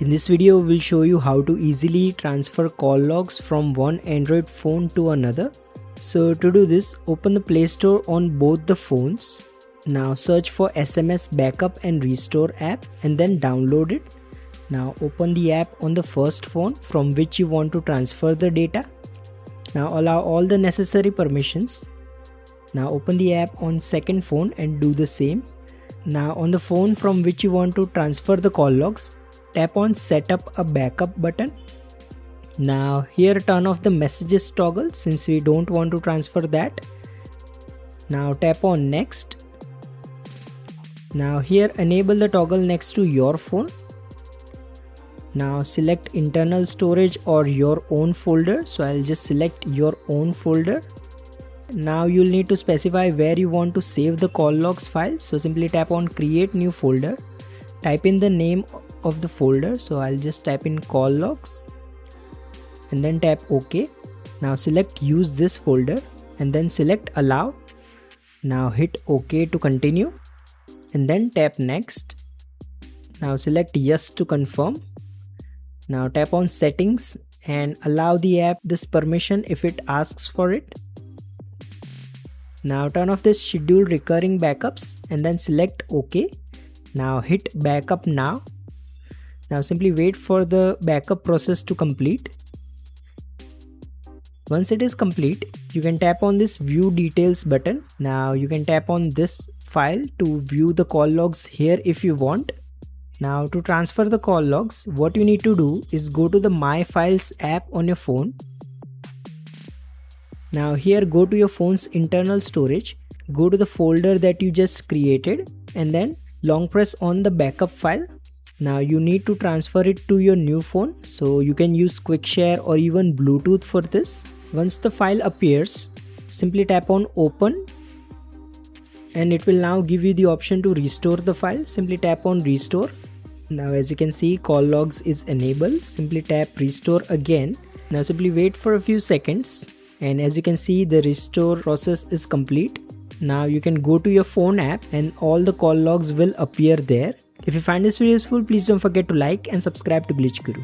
In this video, we'll show you how to easily transfer call logs from one Android phone to another. So to do this, open the Play Store on both the phones. Now search for SMS Backup and Restore app and then download it. Now open the app on the first phone from which you want to transfer the data. Now allow all the necessary permissions. Now open the app on second phone and do the same. Now on the phone from which you want to transfer the call logs, tap on Set up a Backup button. Now here turn off the messages toggle since we don't want to transfer that. Now tap on Next. Now here enable the toggle next to your phone. Now select internal storage or your own folder. So I'll just select your own folder. Now you'll need to specify where you want to save the call logs file. So simply tap on Create New Folder. Type in the name of the folder. So I'll just type in call logs and then tap OK. Now select Use this folder and then select Allow. Now hit OK to continue and then tap Next. Now select Yes to confirm. Now tap on Settings and allow the app this permission if it asks for it. Now turn off this Schedule Recurring Backups and then select OK. Now hit Backup Now. Now simply wait for the backup process to complete. Once it is complete, you can tap on this View Details button. Now you can tap on this file to view the call logs here if you want. Now to transfer the call logs, what you need to do is go to the My Files app on your phone. Now here go to your phone's internal storage, go to the folder that you just created and then long press on the backup file. Now you need to transfer it to your new phone, so you can use QuickShare or even Bluetooth for this. Once the file appears, simply tap on Open and it will now give you the option to restore the file. Simply tap on Restore. Now as you can see, call logs is enabled. Simply tap Restore again. Now simply wait for a few seconds and as you can see, the restore process is complete. Now you can go to your phone app and all the call logs will appear there. If you find this video useful, please don't forget to like and subscribe to Glitch Guru.